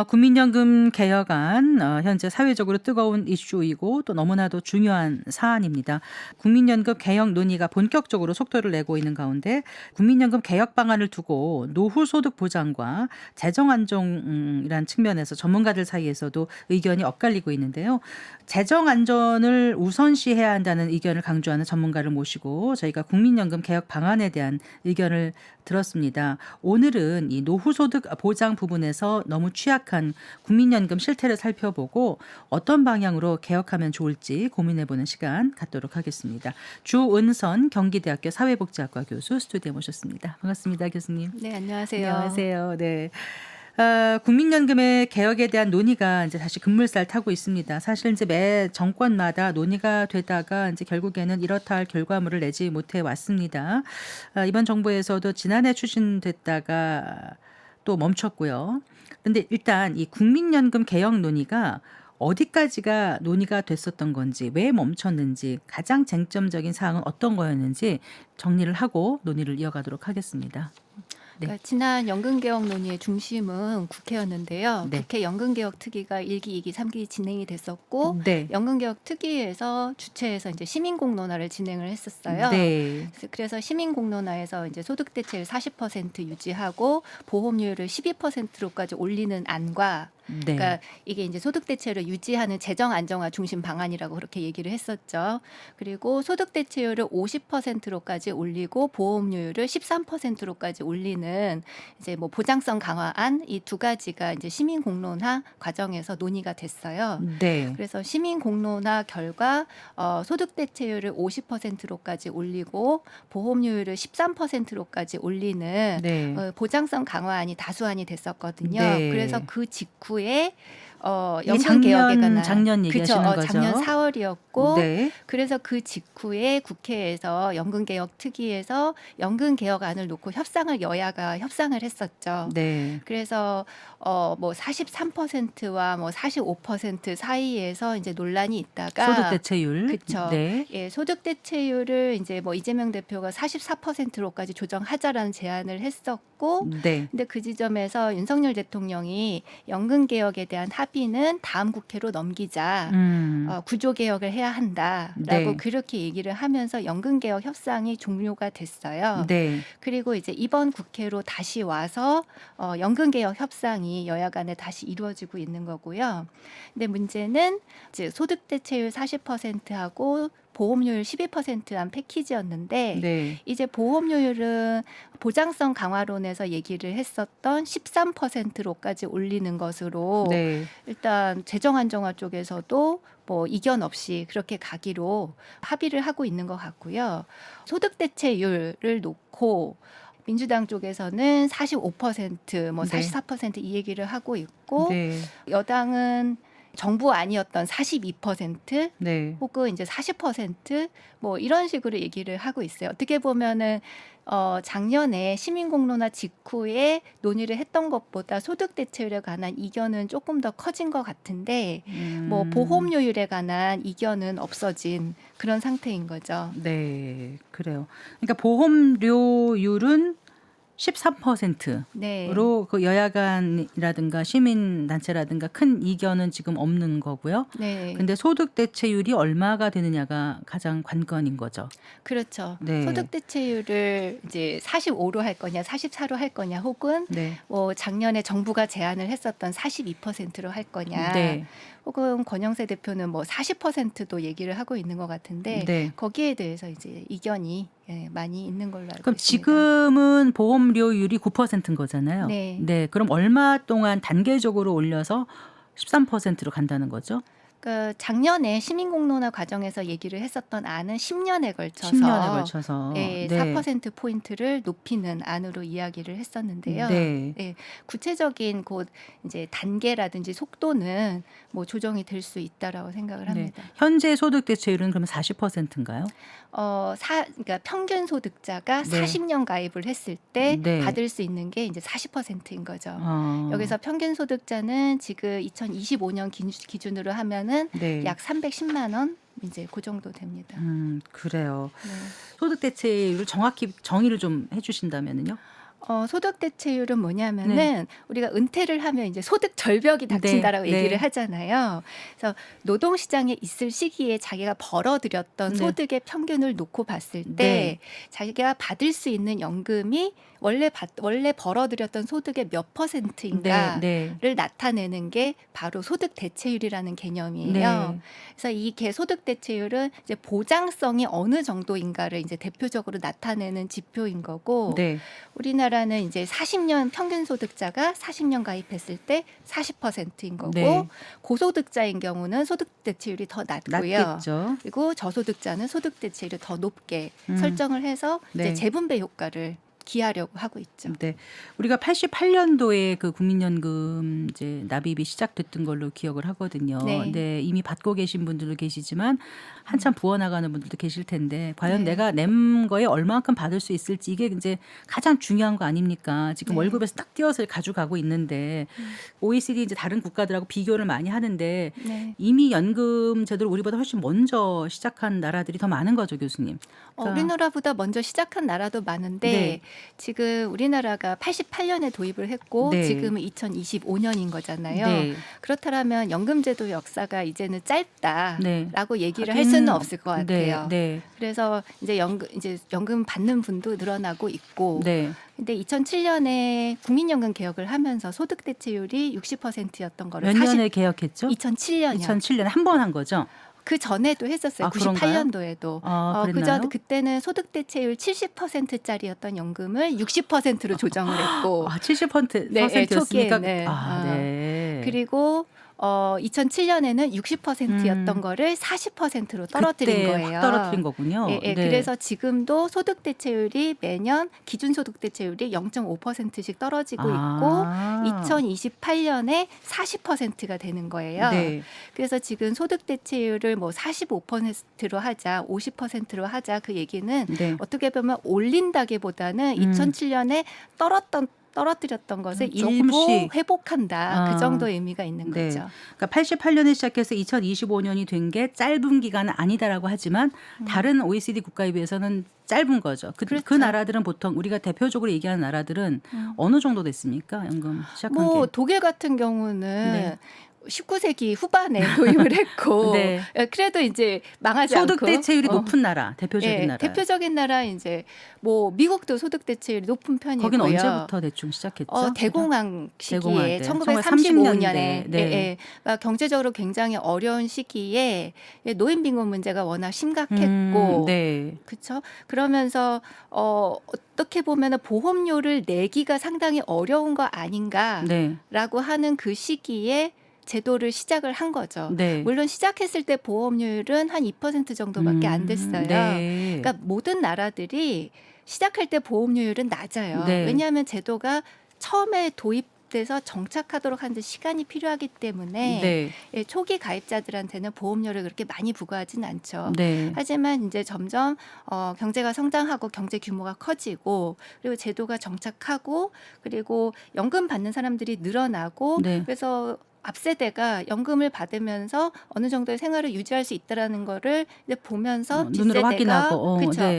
국민연금 개혁안 현재 사회적으로 뜨거운 이슈이고 또 너무나도 중요한 사안입니다. 국민연금 개혁 논의가 본격적으로 속도를 내고 있는 가운데 국민연금 개혁 방안을 두고 노후 소득 보장과 재정 안정이란 측면에서 전문가들 사이에서도 의견이 엇갈리고 있는데요. 재정 안전을 우선시해야 한다는 의견을 강조하는 전문가를 모시고 저희가 국민연금 개혁 방안에 대한 의견을 들었습니다. 오늘은 이 노후 소득 보장 부분에서 너무 취약한 국민연금 실태를 살펴보고 어떤 방향으로 개혁하면 좋을지 고민해보는 시간 갖도록 하겠습니다. 주은선 경기대학교 사회복지학과 교수 스튜디오에 모셨습니다. 반갑습니다, 교수님. 네, 안녕하세요. 안녕하세요. 네. 국민연금의 개혁에 대한 논의가 이제 다시 급물살 타고 있습니다. 사실 이제 매 정권마다 논의가 되다가 이제 결국에는 이렇다 할 결과물을 내지 못해 왔습니다. 이번 정부에서도 지난해 추진됐다가 또 멈췄고요. 그런데 일단 이 국민연금 개혁 논의가 어디까지가 논의가 됐었던 건지, 왜 멈췄는지, 가장 쟁점적인 사항은 어떤 거였는지 정리를 하고 논의를 이어가도록 하겠습니다. 네. 그러니까 지난 연금개혁 논의의 중심은 국회였는데요. 네. 국회 연금개혁 특위가 1기, 2기, 3기 진행이 됐었고 네. 연금개혁 특위에서 주최해서 이제 시민공론화를 진행을 했었어요. 네. 그래서 시민공론화에서 이제 소득대체율 40% 유지하고 보험료율을 12%로까지 올리는 안과 네. 그러니까 이게 이제 소득 대체율을 유지하는 재정 안정화 중심 방안이라고 그렇게 얘기를 했었죠. 그리고 소득 대체율을 50%로까지 올리고 보험료율을 13%로까지 올리는 이제 뭐 보장성 강화안 이 두 가지가 이제 시민 공론화 과정에서 논의가 됐어요. 네. 그래서 시민 공론화 결과 소득 대체율을 50%로까지 올리고 보험료율을 13%로까지 올리는 네. 보장성 강화안이 다수안이 됐었거든요. 네. 그래서 그 직후에 이게 연금 개혁에 관한 작년 얘기하시는 거죠? 작년 4월이었고 네. 그래서 그 직후에 국회에서 연금개혁 특위에서 연금개혁안을 놓고 협상을 여야가 협상을 했었죠. 네. 그래서 뭐 43%와 뭐 45% 사이에서 이제 논란이 있다가 소득 대체율. 그렇죠. 네. 예, 소득 대체율을 이제 뭐 이재명 대표가 44%로까지 조정하자라는 제안을 했었고 네. 근데 그 지점에서 윤석열 대통령이 연금 개혁에 대한 합의는 다음 국회로 넘기자. 구조 개혁을 해야 한다라고 네. 그렇게 얘기를 하면서 연금 개혁 협상이 종료가 됐어요. 네. 그리고 이제 이번 국회로 다시 와서 연금 개혁 협상이 여야 간에 다시 이루어지고 있는 거고요. 근데 문제는 이제 소득 대체율 40%하고 보험료율 12%한 패키지였는데 네. 이제 보험료율은 보장성 강화론에서 얘기를 했었던 13%로까지 올리는 것으로 네. 일단 재정 안정화 쪽에서도 뭐 이견 없이 그렇게 가기로 합의를 하고 있는 것 같고요. 소득 대체율을 놓고 민주당 쪽에서는 45%, 뭐 네. 44%이 얘기를 하고 있고 네. 여당은 정부 아니었던 42% 네. 혹은 이제 40%뭐 이런 식으로 얘기를 하고 있어요. 어떻게 보면은 작년에 시민공론화 직후에 논의를 했던 것보다 소득 대체율에 관한 이견은 조금 더 커진 것 같은데 뭐 보험료율에 관한 이견은 없어진 그런 상태인 거죠. 네. 그래요. 그러니까 보험료율은 13%로 네. 그 여야간이라든가 시민단체라든가 큰 이견은 지금 없는 거고요. 네. 근데 소득 대체율이 얼마가 되느냐가 가장 관건인 거죠. 그렇죠. 네. 소득 대체율을 이제 45로 할 거냐, 44로 할 거냐, 혹은 네. 뭐 작년에 정부가 제안을 했었던 42%로 할 거냐, 네. 혹은 권영세 대표는 뭐 40%도 얘기를 하고 있는 것 같은데 네. 거기에 대해서 이제 이견이 많이 있는 걸로 알고 그럼 있습니다. 지금은 보험료율이 9%인 거잖아요. 네. 네. 그럼 얼마 동안 단계적으로 올려서 13%로 간다는 거죠? 그러니까 작년에 시민공론화 과정에서 얘기를 했었던 안은 10년에 걸쳐서 10년에 걸쳐서. 예, 네. 4%포인트를 높이는 안으로 이야기를 했었는데요. 네. 예, 구체적인 곧 이제 단계라든지 속도는 뭐 조정이 될 수 있다라고 생각을 네. 합니다. 현재 소득 대체율은 그럼 40%인가요? 그러니까 평균 소득자가 네. 40년 가입을 했을 때 네. 받을 수 있는 게 이제 40%인 거죠. 어. 여기서 평균 소득자는 지금 2025년 기준으로 하면은 네. 약 310만 원 이제 그 정도 됩니다. 그래요. 네. 소득 대체율을 정확히 정의를 좀 해주신다면요? 소득 대체율은 뭐냐면은 네. 우리가 은퇴를 하면 이제 소득 절벽이 닥친다라고 네. 얘기를 네. 하잖아요. 그래서 노동 시장에 있을 시기에 자기가 벌어들였던 네. 소득의 평균을 놓고 봤을 때 네. 자기가 받을 수 있는 연금이 원래 벌어들였던 소득의 몇 네. 퍼센트인가를 네. 나타내는 게 바로 소득 대체율이라는 개념이에요. 네. 그래서 이 소득 대체율은 이제 보장성이 어느 정도인가를 이제 대표적으로 나타내는 지표인 거고, 네. 우리나라는 이제 40년 평균 소득자가 40년 가입했을 때 40%인 거고, 네. 고소득자인 경우는 소득 대체율이 더 낮고요. 낮겠죠. 그리고 저소득자는 소득 대체율을 더 높게 음. 설정을 해서 이제 네. 재분배 효과를 기하려고 하고 있죠. 네. 우리가 88년도에 그 국민연금 이제 납입이 시작됐던 걸로 기억을 하거든요. 네. 네, 이미 받고 계신 분들도 계시지만 한참 부어 나가는 분들도 계실 텐데 과연 네. 내가 낸 거에 얼마만큼 받을 수 있을지 이게 이제 가장 중요한 거 아닙니까? 지금 네. 월급에서 딱 띄어서 가져가고 있는데 OECD 이제 다른 국가들하고 비교를 많이 하는데 네. 이미 연금 제도를 우리보다 훨씬 먼저 시작한 나라들이 더 많은 거죠, 교수님. 그러니까 우리나라보다 먼저 시작한 나라도 많은데 네. 지금 우리나라가 88년에 도입을 했고 네. 지금은 2025년인 거잖아요. 네. 그렇다면 연금제도 역사가 이제는 짧다라고 네. 얘기를 할 하긴 수는 없을 것 네. 같아요. 네. 그래서 이제 연금 받는 분도 늘어나고 있고, 네. 근데 2007년에 국민연금 개혁을 하면서 소득 대체율이 60%였던 거를 몇 년에 개혁했죠? 2007년이요. 2007년에 한 번 한 거죠? 그 전에도 했었어요. 아, 그런가요? 98년도에도. 아, 그랬나요? 그때는 소득 대체율 70%짜리였던 연금을 60%로 조정을 했고, 아, 70% 네, 였으니까 초기에는. 아, 네. 그리고 2007년에는 60%였던 거를 40%로 떨어뜨린 그때 거예요. 확 떨어뜨린 거군요. 예, 예. 네. 그래서 지금도 소득 대체율이 매년 기준 소득 대체율이 0.5%씩 떨어지고 있고 아. 2028년에 40%가 되는 거예요. 네. 그래서 지금 소득 대체율을 뭐 45%로 하자, 50%로 하자 그 얘기는 네. 어떻게 보면 올린다기보다는 2007년에 떨어뜨렸던 것을 일부 조금씩. 회복한다. 그 정도의 의미가 있는 네. 거죠. 그러니까 88년에 시작해서 2025년이 된 게 짧은 기간은 아니다라고 하지만 다른 OECD 국가에 비해서는 짧은 거죠. 그 그렇죠. 나라들은 보통 우리가 대표적으로 얘기하는 나라들은 어느 정도 됐습니까? 연금 시작한 뭐 게. 독일 같은 경우는 네. 19세기 후반에 도입을 했고, 네. 그래도 이제 망하지 소득 않고 대체율이 높은 나라, 대표적인 예, 나라. 대표적인 나라 이제 뭐 미국도 소득 대체율이 높은 편이고요. 거긴 언제부터 대충 시작했죠? 대공황 시기에 대공황 때. 1935년에 네. 예, 그러니까 경제적으로 굉장히 어려운 시기에 노인 빈곤 문제가 워낙 심각했고, 네. 그렇죠. 그러면서 어떻게 보면 보험료를 내기가 상당히 어려운 거 아닌가라고 네. 하는 그 시기에 제도를 시작을 한 거죠. 네. 물론 시작했을 때 보험료율은 한 2% 정도밖에 안 됐어요. 네. 그러니까 모든 나라들이 시작할 때 보험료율은 낮아요. 네. 왜냐하면 제도가 처음에 도입돼서 정착하도록 하는데 시간이 필요하기 때문에 네. 예, 초기 가입자들한테는 보험료를 그렇게 많이 부과하진 않죠. 네. 하지만 이제 점점 경제가 성장하고 경제 규모가 커지고 그리고 제도가 정착하고 그리고 연금 받는 사람들이 늘어나고 네. 그래서 앞 세대가 연금을 받으면서 어느 정도의 생활을 유지할 수 있다라는 거를 이제 보면서 눈으로 뒷세대가 확인하고, 그렇죠. 네.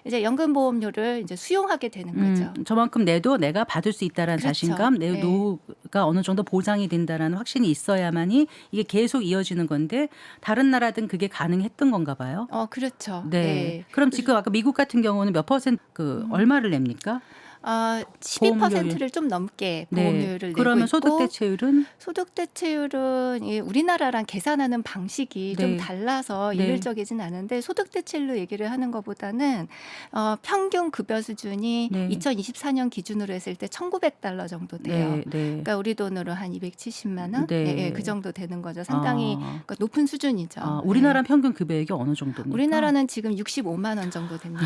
이제 연금 보험료를 이제 수용하게 되는 거죠. 저만큼 내도 내가 받을 수 있다라는 그렇죠. 자신감, 내 네. 노후가 어느 정도 보장이 된다라는 확신이 있어야만이 이게 계속 이어지는 건데 다른 나라든 그게 가능했던 건가 봐요. 그렇죠. 네. 네. 그럼 지금 아까 미국 같은 경우는 몇 퍼센트 얼마를 냅니까? 12%를 좀 넘게 보험료율을 내고 그러면 있고 소득 대체율은 소득 대체율은 우리나라랑 계산하는 방식이 네. 좀 달라서 네. 일률적이진 않은데 소득 대체율로 얘기를 하는 것보다는 평균 급여 수준이 네. 2024년 기준으로 했을 때 $1,900 정도 돼요. 네. 네. 그러니까 우리 돈으로 한 270만 원? 네. 예, 그 정도 되는 거죠. 상당히 그러니까 높은 수준이죠. 우리나라 평균 급여액이 어느 정도입니까? 우리나라는 지금 65만 원 정도 됩니다.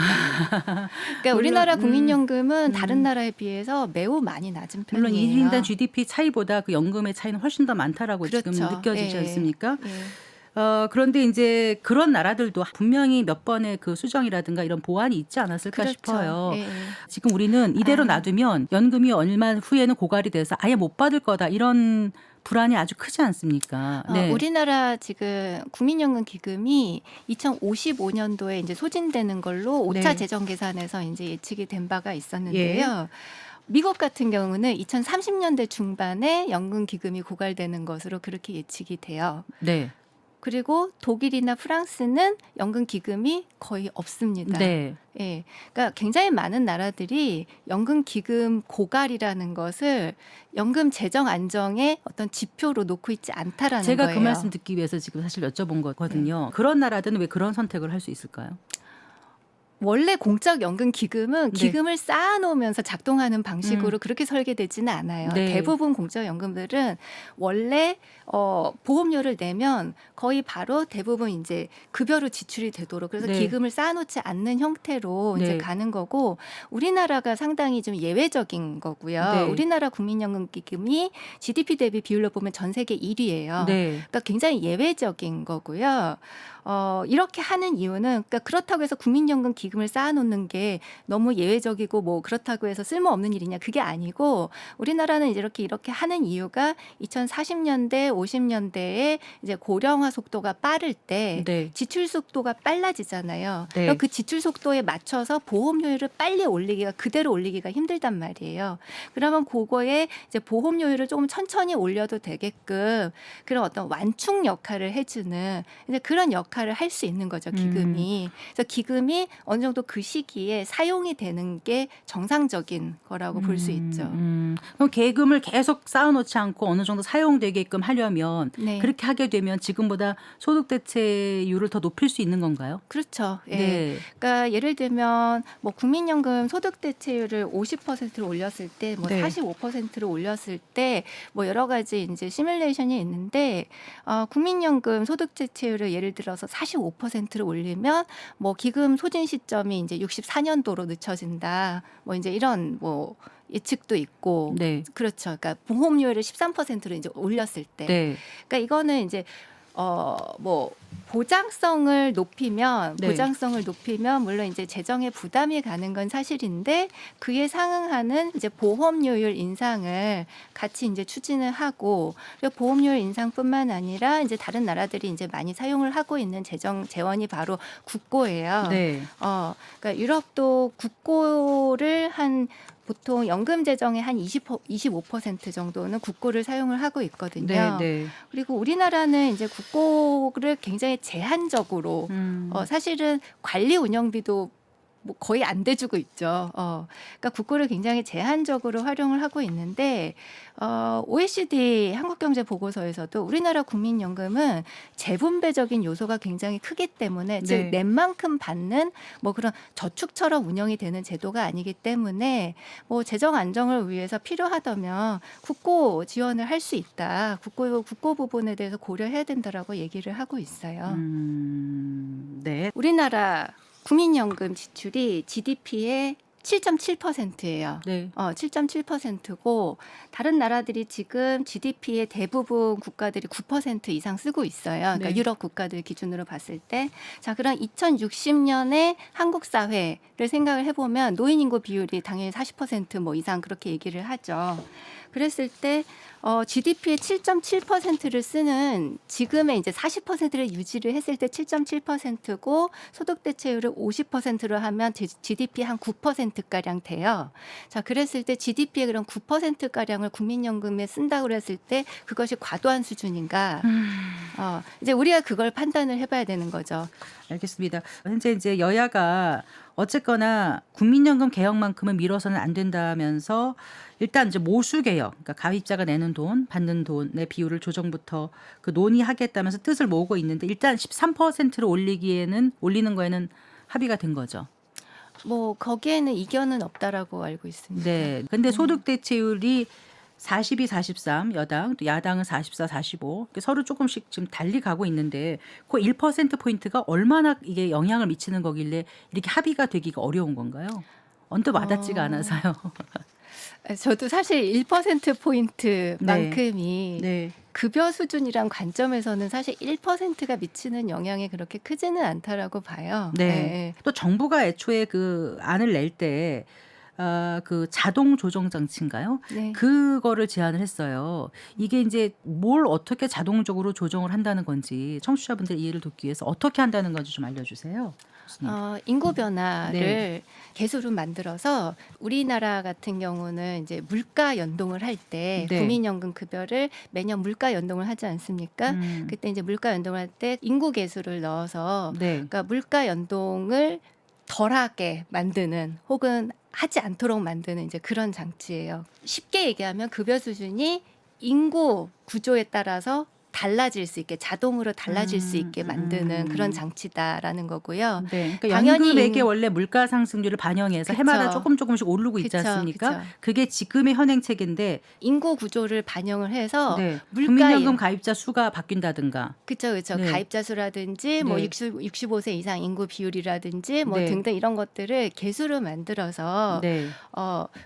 그러니까 우리나라 국민연금은 다른 나라에 비해서 매우 많이 낮은 물론 편이에요. 1인당 GDP 차이보다 그 연금의 차이는 훨씬 더 많다라고 그렇죠. 지금 느껴지지 예. 않습니까? 예. 그런데 이제 그런 나라들도 분명히 몇 번의 그 수정이라든가 이런 보완이 있지 않았을까 그렇죠. 싶어요. 예. 지금 우리는 이대로 놔두면 연금이 얼마 후에는 고갈이 돼서 아예 못 받을 거다 이런 불안이 아주 크지 않습니까? 네. 우리나라 지금 국민연금 기금이 2055년도에 이제 소진되는 걸로 5차 네. 재정 계산에서 이제 예측이 된 바가 있었는데요. 미국 같은 경우는 2030년대 중반에 연금 기금이 고갈되는 것으로 그렇게 예측이 돼요. 네. 그리고 독일이나 프랑스는 연금 기금이 거의 없습니다. 네. 예. 그러니까 굉장히 많은 나라들이 연금 기금 고갈이라는 것을 연금 재정 안정의 어떤 지표로 놓고 있지 않다라는 제가 거예요. 그 말씀 듣기 위해서 지금 사실 여쭤본 거거든요. 그런 나라들은 왜 그런 선택을 할 수 있을까요? 원래 공적 연금 기금은 네. 기금을 쌓아놓으면서 작동하는 방식으로 그렇게 설계되지는 않아요. 네. 대부분 공적 연금들은 원래 보험료를 내면 거의 바로 대부분 이제 급여로 지출이 되도록 그래서 네. 기금을 쌓아놓지 않는 형태로 이제 네. 가는 거고 우리나라가 상당히 좀 예외적인 거고요. 네. 우리나라 국민연금 기금이 GDP 대비 비율로 보면 전 세계 1위예요. 네. 그러니까 굉장히 예외적인 거고요. 이렇게 하는 이유는 그러니까 그렇다고 해서 국민연금 기금을 쌓아놓는 게 너무 예외적이고 뭐 그렇다고 해서 쓸모없는 일이냐 그게 아니고 우리나라는 이제 이렇게 하는 이유가 2040년대 50년대에 이제 고령화 속도가 빠를 때 네. 지출 속도가 빨라지잖아요. 네. 그럼 그 지출 속도에 맞춰서 보험료율을 빨리 올리기가 그대로 올리기가 힘들단 말이에요. 그러면 그거에 이제 보험료율을 조금 천천히 올려도 되게끔 그런 어떤 완충 역할을 해주는 이제 그런 역할을 할 수 있는 거죠 기금이. 그래서 기금이 어느 정도 그 시기에 사용이 되는 게 정상적인 거라고 볼 수 있죠. 그럼 계금을 계속 쌓아놓지 않고 어느 정도 사용되게끔 하려면 네. 그렇게 하게 되면 지금보다 소득 대체율을 더 높일 수 있는 건가요? 그렇죠. 예. 네. 그러니까 예를 들면 뭐 국민연금 소득 대체율을 50%로 올렸을 때, 뭐 네. 45%로 올렸을 때, 뭐 여러 가지 이제 시뮬레이션이 있는데, 국민연금 소득 대체율을 예를 들어서 45%를 올리면 뭐 기금 소진 시점이 이제 64년도로 늦춰진다. 뭐 이제 이런 뭐 예측도 있고, 네. 그렇죠. 그러니까 보험료율을 13%로 이제 올렸을 때, 네. 그러니까 이거는 이제 뭐 보장성을 높이면 네. 물론 이제 재정에 부담이 가는 건 사실인데 그에 상응하는 이제 보험료율 인상을 같이 이제 추진을 하고 그리고 보험료율 인상뿐만 아니라 이제 다른 나라들이 이제 많이 사용을 하고 있는 재정 재원이 바로 국고예요. 네. 그러니까 유럽도 국고를 한 보통 연금 재정의 한 25% 정도는 국고를 사용을 하고 있거든요. 네. 네. 그리고 우리나라는 이제 국고를 굉장히 제한적으로 사실은 관리 운영비도 뭐 거의 안 대주고 있죠. 그러니까 국고를 굉장히 제한적으로 활용을 하고 있는데 OECD 한국경제보고서에서도 우리나라 국민연금은 재분배적인 요소가 굉장히 크기 때문에 네. 즉 낸 만큼 받는 뭐 그런 저축처럼 운영이 되는 제도가 아니기 때문에 뭐 재정 안정을 위해서 필요하다면 국고 지원을 할 수 있다. 국고 부분에 대해서 고려해야 된다라고 얘기를 하고 있어요. 네. 우리나라 국민연금 지출이 GDP의 7.7%예요. 네. 7.7%고 다른 나라들이 지금 GDP의 대부분 국가들이 9% 이상 쓰고 있어요. 그러니까 네. 유럽 국가들 기준으로 봤을 때. 자, 그럼 2060년에 한국 사회를 생각을 해보면 노인 인구 비율이 당연히 40% 이상 그렇게 얘기를 하죠. 그랬을 때 GDP의 7.7%를 쓰는 지금의 이제 40%를 유지를 했을 때 7.7%고 소득 대체율을 50%로 하면 GDP 한 9%가량 돼요. 자, 그랬을 때 GDP의 그런 9%가량을 국민연금에 쓴다고 그랬을 때 그것이 과도한 수준인가? 이제 우리가 그걸 판단을 해봐야 되는 거죠. 알겠습니다. 현재 이제 여야가 어쨌거나 국민연금 개혁만큼은 미뤄서는 안 된다면서 일단 이제 모수 개혁, 그러니까 가입자가 내는 돈, 받는 돈의 비율을 조정부터 그 논의하겠다면서 뜻을 모으고 있는데 일단 13%로 올리는 거에는 합의가 된 거죠. 뭐 거기에는 이견은 없다라고 알고 있습니다. 네. 근데 소득 대체율이 42, 43 여당, 또 야당은 44, 45 서로 조금씩 지금 달리 가고 있는데 그 1%포인트가 얼마나 이게 영향을 미치는 거길래 이렇게 합의가 되기가 어려운 건가요? 언뜻 와닿지가 않아서요. 저도 사실 1%포인트만큼이 네. 급여 수준이란 관점에서는 사실 1%가 미치는 영향이 그렇게 크지는 않다라고 봐요. 네. 또 정부가 애초에 그 안을 낼 때 그 자동 조정 장치인가요? 네. 그거를 제안을 했어요. 이게 이제 뭘 어떻게 자동적으로 조정을 한다는 건지 청취자분들 이해를 돕기 위해서 어떻게 한다는 건지 좀 알려주세요. 교수님. 인구 변화를 네. 계수로 만들어서 우리나라 같은 경우는 이제 물가 연동을 할 때 네. 국민연금 급여를 매년 물가 연동을 하지 않습니까? 그때 이제 물가 연동을 할 때 인구 계수를 넣어서 네. 그러니까 물가 연동을 덜하게 만드는 혹은 하지 않도록 만드는 이제 그런 장치예요. 쉽게 얘기하면 급여 수준이 인구 구조에 따라서 달라질 수 있게 자동으로 달라질 수 있게 만드는 그런 장치다라는 거고요. 네. 그러니까 당연히 연금액에 원래 물가 상승률을 반영해서 그쵸. 해마다 조금씩 오르고 있지 그쵸, 않습니까? 그쵸. 그게 지금의 현행책인데 인구 구조를 반영을 해서 네. 물가에 국민연금 가입자 수가 바뀐다든가 그쵸. 네. 가입자 수라든지 뭐 네. 65세 이상 인구 비율이라든지 뭐 네. 등등 이런 것들을 계수로 만들어서 네.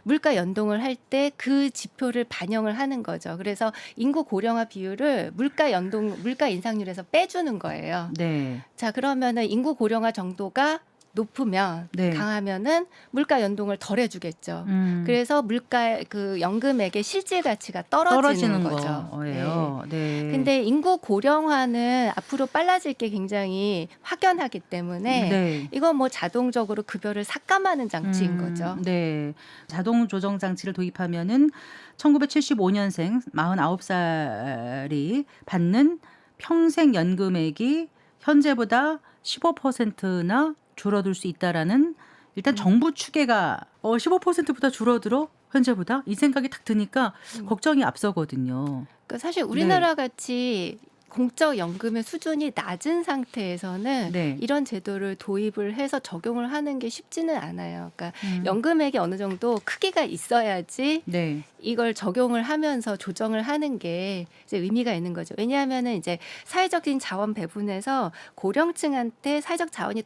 물가 연동을 할 때 그 지표를 반영을 하는 거죠. 그래서 인구 고령화 비율을 물가 인상률에서 빼주는 거예요. 네. 자, 그러면은 인구 고령화 정도가 높으면 네. 강하면은 물가 연동을 덜 해주겠죠. 그래서 물가 그 연금액의 실질 가치가 떨어지는 거죠. 거예요. 네. 근데 인구 고령화는 앞으로 빨라질 게 굉장히 확연하기 때문에 네. 이건 뭐 자동적으로 급여를 삭감하는 장치인 거죠. 네. 자동 조정 장치를 도입하면은 1975년생 49살이 받는 평생 연금액이 현재보다 15%나 줄어들 수 있다라는 일단 정부 추계가 15%보다 줄어들어 현재보다 이 생각이 딱 드니까 걱정이 앞서거든요. 그러니까 사실 우리나라 같이 공적 연금의 수준이 낮은 상태에서는 네. 이런 제도를 도입을 해서 적용을 하는 게 쉽지는 않아요. 그러니까 연금액이 어느 정도 크기가 있어야지 네. 이걸 적용을 하면서 조정을 하는 게 이제 의미가 있는 거죠. 왜냐하면은 이제 사회적인 자원 배분에서 고령층한테 사회적 자원이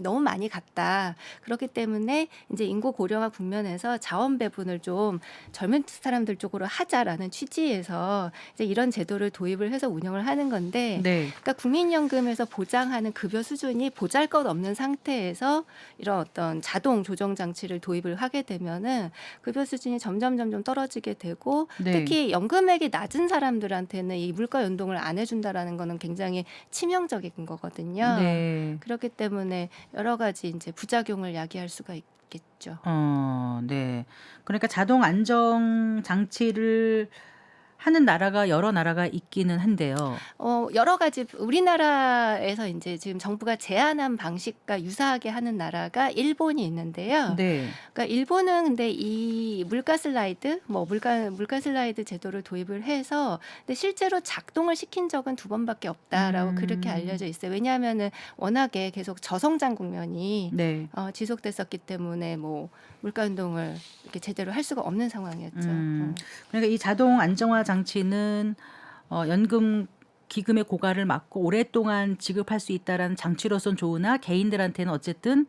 너무 많이 갔다. 그렇기 때문에 이제 인구 고령화 국면에서 자원 배분을 좀 젊은 사람들 쪽으로 하자라는 취지에서 이제 이런 제도를 도입을 해서 운영을 하는 건데, 네. 그러니까 국민연금에서 보장하는 급여 수준이 보잘것없는 상태에서 이런 어떤 자동 조정 장치를 도입을 하게 되면은 급여 수준이 점점 떨어지게 되고 네. 특히 연금액이 낮은 사람들한테는 이 물가 연동을 안 해준다라는 거는 굉장히 치명적인 거거든요. 네. 그렇기 때문에 여러 가지 이제 부작용을 야기할 수가 있겠죠. 네. 그러니까 자동 안정 장치를 하는 나라가 여러 나라가 있기는 한데요. 여러 가지 우리나라에서 이제 지금 정부가 제안한 방식과 유사하게 하는 나라가 일본이 있는데요. 네. 그러니까 일본은 근데 이 물가 슬라이드, 물가 슬라이드 제도를 도입을 해서 근데 실제로 작동을 시킨 적은 2번밖에 없다라고 그렇게 알려져 있어요. 왜냐하면은 워낙에 계속 저성장 국면이 네. 지속됐었기 때문에 뭐 물가 운동을 이렇게 제대로 할 수가 없는 상황이었죠. 그러니까 이 자동 안정화 장치는 연금 기금의 고갈을 막고 오랫동안 지급할 수 있다라는 장치로선 좋으나 개인들한테는 어쨌든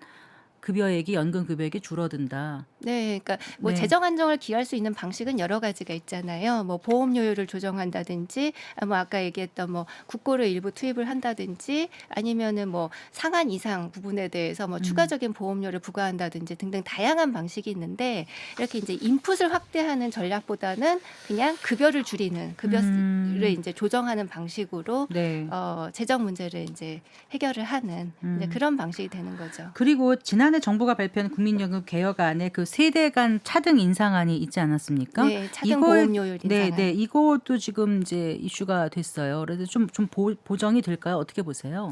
급여액이 연금 급여액이 줄어든다. 네, 그러니까 뭐 네. 재정 안정을 기할 수 있는 방식은 여러 가지가 있잖아요. 뭐 보험료율을 조정한다든지, 뭐 아까 얘기했던 뭐 국고를 일부 투입을 한다든지, 아니면은 뭐 상한 이상 부분에 대해서 뭐 추가적인 보험료를 부과한다든지 등등 다양한 방식이 있는데 이렇게 이제 인풋을 확대하는 전략보다는 그냥 급여를 줄이는 급여를 이제 조정하는 방식으로 네. 재정 문제를 이제 해결을 하는 이제 그런 방식이 되는 거죠. 그리고 지난해 정부가 발표한 국민연금 개혁안에 그 세대 간 차등 인상안이 있지 않았습니까? 네, 차등 보험료율 인상안. 네, 이것도 지금 이제 이슈가 됐어요. 그래서 좀 보정이 될까요? 어떻게 보세요?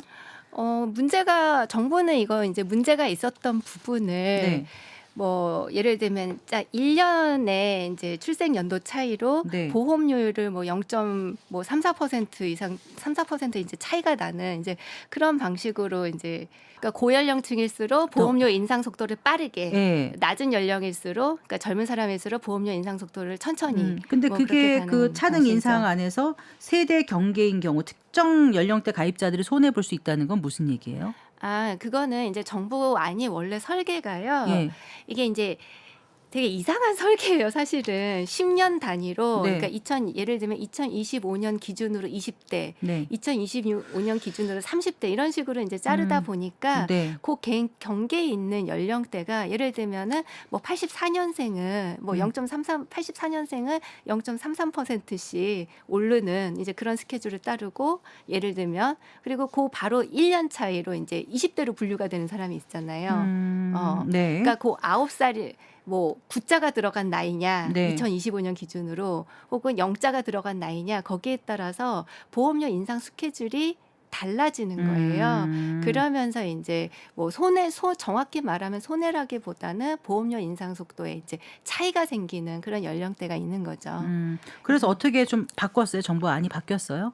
정부는 이거 이제 문제가 있었던 부분을 네. 뭐 예를 들면 1년에 이제 출생 연도 차이로 네. 보험료율을 뭐 0.34% 이상 3~4% 이제 차이가 나는 이제 그런 방식으로 이제 그러니까 고연령층일수록 보험료 인상 속도를 빠르게 네. 낮은 연령일수록 그러니까 젊은 사람일수록 보험료 인상 속도를 천천히 근데 뭐 그게 그렇게 그 가는 차등 방식이죠. 인상 안에서 세대 경계인 경우 특정 연령대 가입자들이 손해 볼 수 있다는 건 무슨 얘기예요? 그거는 이제 정부 안이 원래 설계가요. 예. 이게 이제 되게 이상한 설계예요, 사실은. 10년 단위로 네. 그러니까 예를 들면 2025년 기준으로 20대, 네. 2025년 기준으로 30대 이런 식으로 이제 자르다 보니까 네. 그 경계에 있는 연령대가 예를 들면은 뭐 84년생은 뭐 84년생은 0.33%씩 오르는 이제 그런 스케줄을 따르고 예를 들면 그리고 그 바로 1년 차이로 이제 20대로 분류가 되는 사람이 있잖아요. 네. 그러니까 그 9살이 뭐 9자가 들어간 나이냐 네. 2025년 기준으로 혹은 0자가 들어간 나이냐 거기에 따라서 보험료 인상 스케줄이 달라지는 거예요. 그러면서 이제 뭐 정확히 말하면 손해라기보다는 보험료 인상 속도에 이제 차이가 생기는 그런 연령대가 있는 거죠. 그래서 어떻게 좀 바꿨어요? 정부 안이 바뀌었어요?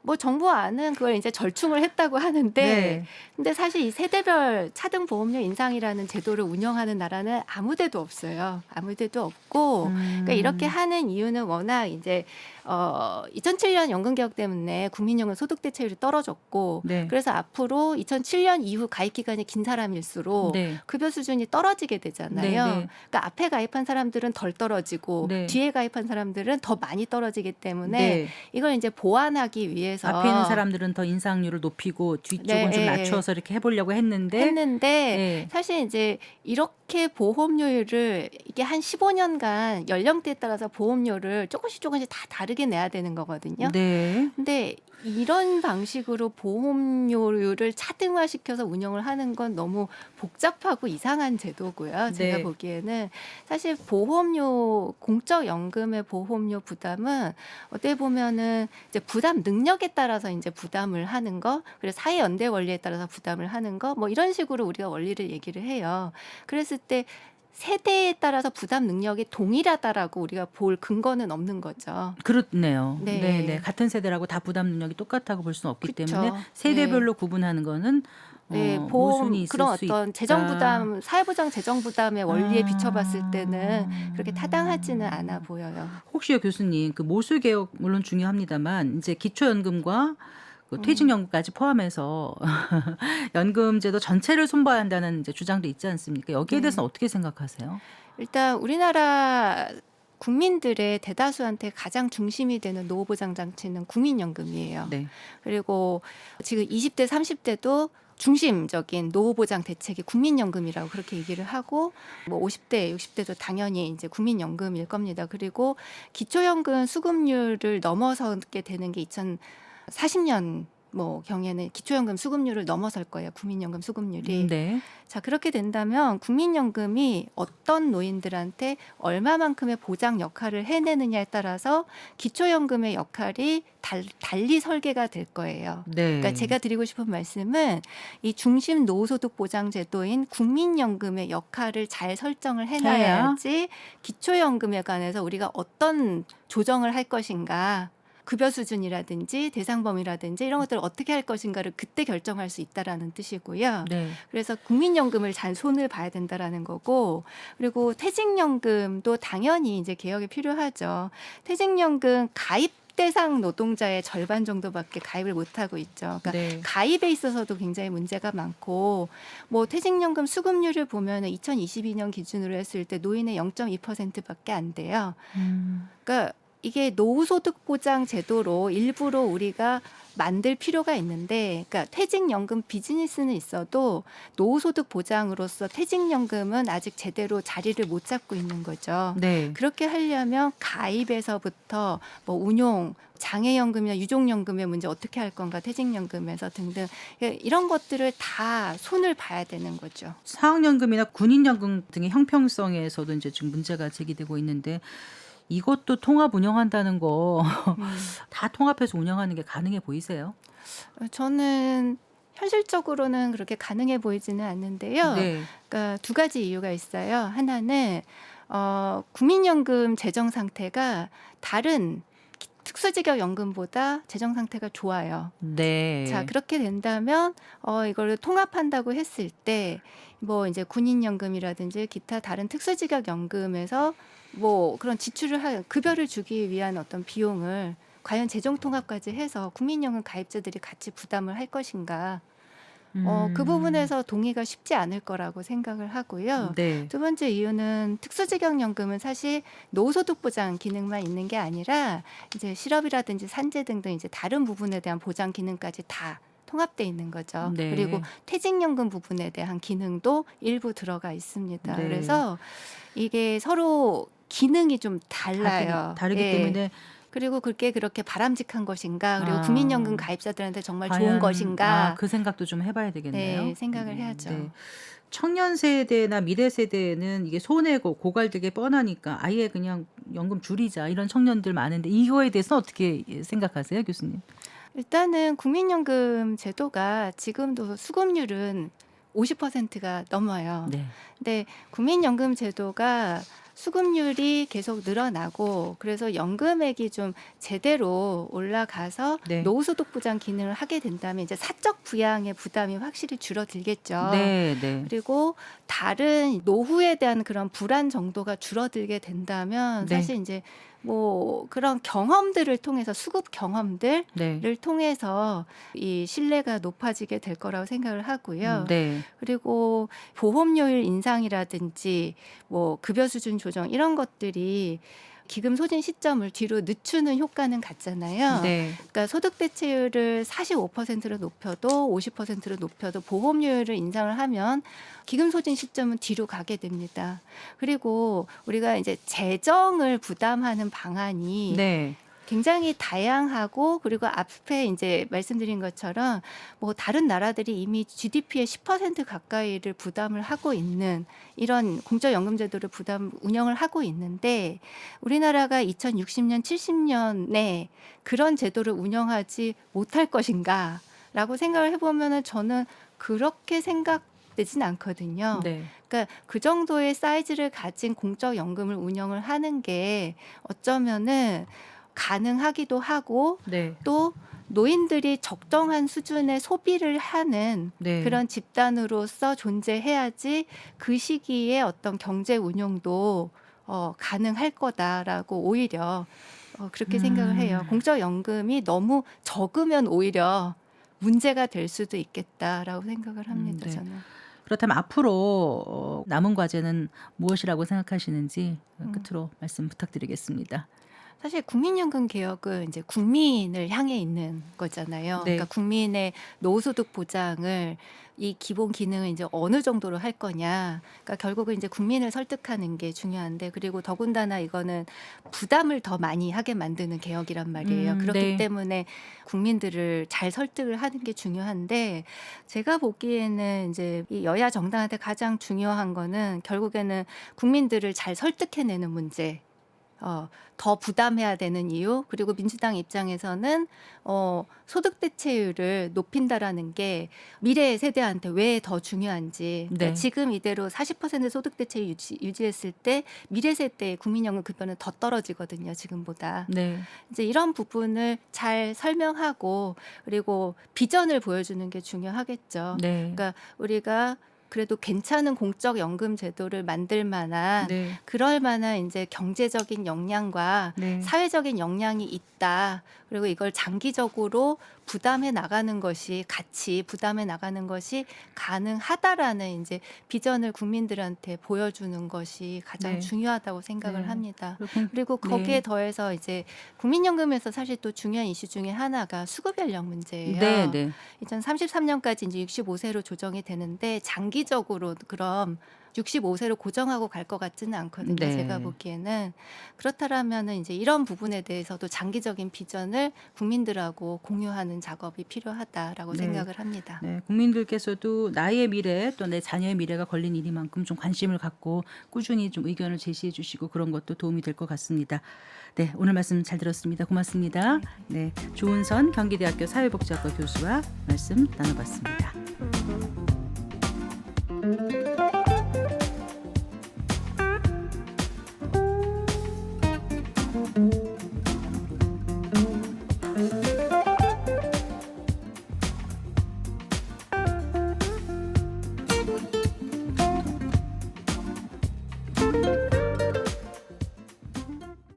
뭐 정부 안은 그걸 이제 절충을 했다고 하는데 네. 근데 사실 이 세대별 차등 보험료 인상이라는 제도를 운영하는 나라는 아무 데도 없어요. 아무 데도 없고 그러니까 이렇게 하는 이유는 워낙 이제 2007년 연금 개혁 때문에 국민연금 소득 대체율이 떨어졌고 네. 그래서 앞으로 2007년 이후 가입 기간이 긴 사람일수록 네. 급여 수준이 떨어지게 되잖아요. 네, 네. 그러니까 앞에 가입한 사람들은 덜 떨어지고 네. 뒤에 가입한 사람들은 더 많이 떨어지기 때문에 네. 이걸 이제 보완하기 위해서 앞에 있는 사람들은 더 인상률을 높이고 뒤쪽은 네, 좀 예, 낮춰서 이렇게 해보려고 했는데 네. 사실 이제 이렇게 보험료율을 이게 한 15년간 연령대에 따라서 보험료를 조금씩 다 다르게 내야 되는 거거든요. 네. 근데 이런 방식으로 보험료율을 차등화시켜서 운영을 하는 건 너무 복잡하고 이상한 제도고요. 제가 네. 보기에는 사실 공적 연금의 보험료 부담은 어떻게 보면은 이제 부담 능력에 따라서 이제 부담을 하는 거, 그리고 사회 연대 원리에 따라서 부담을 하는 거, 뭐 이런 식으로 우리가 원리를 얘기를 해요. 그랬을 때 세대에 따라서 부담 능력이 동일하다라고 우리가 볼 근거는 없는 거죠. 그렇네요. 네. 네. 네. 같은 세대라고 다 부담 능력이 똑같다고 볼 수는 없기 그쵸. 때문에 세대별로 구분하는 거는 네, 모순이 있을 그런 수 어떤 있다. 재정 부담, 사회보장 재정 부담의 원리에 비춰봤을 때는 그렇게 타당하지는 않아 보여요. 혹시요 교수님 그 모수 개혁 물론 중요합니다만 이제 기초연금과 그 퇴직연금까지 포함해서 연금제도 전체를 손봐야 한다는 이제 주장도 있지 않습니까? 여기에 대해서는 어떻게 생각하세요? 일단 우리나라 국민들의 대다수한테 가장 중심이 되는 노후보장 장치는 국민연금이에요. 네. 그리고 지금 20대, 30대도 중심적인 노후보장 대책이 국민연금이라고 그렇게 얘기를 하고 뭐 50대, 60대도 당연히 이제 국민연금일 겁니다. 그리고 기초연금 수급률을 넘어서게 되는 게 2040년 뭐 경에는 기초연금 수급률을 넘어설 거예요. 국민연금 수급률이. 네. 자, 그렇게 된다면 국민연금이 어떤 노인들한테 얼마만큼의 보장 역할을 해내느냐에 따라서 기초연금의 역할이 달리 설계가 될 거예요. 네. 그러니까 제가 드리고 싶은 말씀은 이 중심 노후소득 보장 제도인 국민연금의 역할을 잘 설정을 해놔야지 기초연금에 관해서 우리가 어떤 조정을 할 것인가, 급여 수준이라든지 대상 범위라든지 이런 것들을 어떻게 할 것인가를 그때 결정할 수 있다라는 뜻이고요. 네. 그래서 국민연금을 잘 손을 봐야 된다라는 거고, 그리고 퇴직연금도 당연히 이제 개혁이 필요하죠. 퇴직연금 가입 대상 노동자의 절반 정도밖에 가입을 못 하고 있죠. 그러니까 네. 가입에 있어서도 굉장히 문제가 많고, 뭐 퇴직연금 수급률을 보면은 2022년 기준으로 했을 때 노인의 0.2%밖에 안 돼요. 그러니까 이게 노후소득 보장 제도로 일부러 우리가 만들 필요가 있는데, 그러니까 퇴직연금 비즈니스는 있어도 노후소득 보장으로서 퇴직연금은 아직 제대로 자리를 못 잡고 있는 거죠. 네. 그렇게 하려면 가입에서부터 뭐 운용, 장애연금이나 유족연금의 문제 어떻게 할 건가, 퇴직연금에서 등등 이런 것들을 다 손을 봐야 되는 거죠. 사학연금이나 군인연금 등의 형평성에서도 이제 지금 문제가 제기되고 있는데 이것도 통합 운영한다는 거 다 통합해서 운영하는 게 가능해 보이세요? 저는 현실적으로는 그렇게 가능해 보이지는 않는데요. 네. 그러니까 두 가지 이유가 있어요. 하나는 국민연금 재정 상태가 다른 특수직업연금보다 재정 상태가 좋아요. 네. 자, 그렇게 된다면 이거를 통합한다고 했을 때 뭐 이제 군인연금이라든지 기타 다른 특수직업연금에서 뭐 그런 급여를 주기 위한 어떤 비용을 과연 재정 통합까지 해서 국민연금 가입자들이 같이 부담을 할 것인가? 그 부분에서 동의가 쉽지 않을 거라고 생각을 하고요. 네. 두 번째 이유는 특수직영연금은 사실 노후소득 보장 기능만 있는 게 아니라 이제 실업이라든지 산재 등등 이제 다른 부분에 대한 보장 기능까지 다 통합돼 있는 거죠. 네. 그리고 퇴직연금 부분에 대한 기능도 일부 들어가 있습니다. 네. 그래서 이게 서로 기능이 좀 달라요. 다르기 예. 때문에 그리고 그게 그렇게 바람직한 것인가, 그리고 아. 국민연금 가입자들한테 정말 좋은 과연 것인가, 그 생각도 좀 해봐야 되겠네요. 네, 생각을 해야죠. 네. 청년 세대나 미래 세대는 이게 손해고 고갈되게 뻔하니까 아예 그냥 연금 줄이자 이런 청년들 많은데 이거에 대해서 어떻게 생각하세요, 교수님? 일단은 국민연금 제도가 지금도 수급률은 50%가 넘어요. 네. 근데 국민연금 제도가 수급률이 계속 늘어나고 그래서 연금액이 좀 제대로 올라가서 네. 노후소득 보장 기능을 하게 된다면 이제 사적 부양의 부담이 확실히 줄어들겠죠. 네, 네. 그리고 다른 노후에 대한 그런 불안 정도가 줄어들게 된다면 네. 사실 이제 뭐 그런 경험들을 통해서 수급 경험들을 네. 통해서 이 신뢰가 높아지게 될 거라고 생각을 하고요. 네. 그리고 보험료율 인상이라든지 뭐 급여 수준 조정 이런 것들이 기금 소진 시점을 뒤로 늦추는 효과는 같잖아요. 네. 그러니까 소득 대체율을 45%로 높여도 50%로 높여도 보험료율을 인상을 하면 기금 소진 시점은 뒤로 가게 됩니다. 그리고 우리가 이제 재정을 부담하는 방안이 네. 굉장히 다양하고 그리고 앞에 이제 말씀드린 것처럼 뭐 다른 나라들이 이미 GDP의 10% 가까이를 부담을 하고 있는 이런 공적연금제도를 운영을 하고 있는데 우리나라가 2060년, 70년에 그런 제도를 운영하지 못할 것인가라고 생각을 해보면은 저는 그렇게 생각되진 않거든요. 네. 그러니까 그 정도의 사이즈를 가진 공적연금을 운영을 하는 게 어쩌면은 가능하기도 하고 네. 또 노인들이 적정한 수준의 소비를 하는 네. 그런 집단으로서 존재해야지 그 시기에 어떤 경제 운용도 가능할 거다라고 오히려 그렇게 생각을 해요. 공적연금이 너무 적으면 오히려 문제가 될 수도 있겠다라고 생각을 합니다. 네. 저는. 그렇다면 앞으로 남은 과제는 무엇이라고 생각하시는지 끝으로 말씀 부탁드리겠습니다. 사실 국민연금 개혁은 이제 국민을 향해 있는 거잖아요. 네. 그러니까 국민의 노후소득 보장을 이 기본 기능을 이제 어느 정도로 할 거냐. 그러니까 결국은 이제 국민을 설득하는 게 중요한데 그리고 더군다나 이거는 부담을 더 많이 하게 만드는 개혁이란 말이에요. 그렇기 네. 때문에 국민들을 잘 설득을 하는 게 중요한데 제가 보기에는 이제 이 여야 정당한테 가장 중요한 거는 결국에는 국민들을 잘 설득해내는 문제. 더 부담해야 되는 이유 그리고 민주당 입장에서는 소득 대체율을 높인다라는 게 미래 세대한테 왜 더 중요한지 그러니까 네. 지금 이대로 40% 소득 대체율 유지했을 때 미래 세대의 국민연금 급여는 더 떨어지거든요 지금보다. 네. 이제 이런 부분을 잘 설명하고 그리고 비전을 보여주는 게 중요하겠죠. 네. 그러니까 우리가 그래도 괜찮은 공적 연금 제도를 만들 만한 네. 그럴 만한 이제 경제적인 역량과 네. 사회적인 역량이 있다. 그리고 이걸 장기적으로 부담해 나가는 것이 같이 부담해 나가는 것이 가능하다라는 이제 비전을 국민들한테 보여주는 것이 가장 네. 중요하다고 생각을 네. 합니다. 그렇군. 그리고 거기에 네. 더해서 이제 국민연금에서 사실 또 중요한 이슈 중에 하나가 수급 연령 문제예요. 네, 네. 2033년까지 이제 65세로 조정이 되는데 장기적으로 그럼 65세로 고정하고 갈 것 같지는 않거든요. 네. 제가 보기에는 그렇다라면은 이제 이런 부분에 대해서도 장기적인 비전을 국민들하고 공유하는 작업이 필요하다라고 네. 생각을 합니다. 네, 국민들께서도 나의 미래 또 내 자녀의 미래가 걸린 일이만큼 좀 관심을 갖고 꾸준히 좀 의견을 제시해 주시고 그런 것도 도움이 될 것 같습니다. 네, 오늘 말씀 잘 들었습니다. 고맙습니다. 네, 조은선 경기대학교 사회복지학과 교수와 말씀 나눠봤습니다.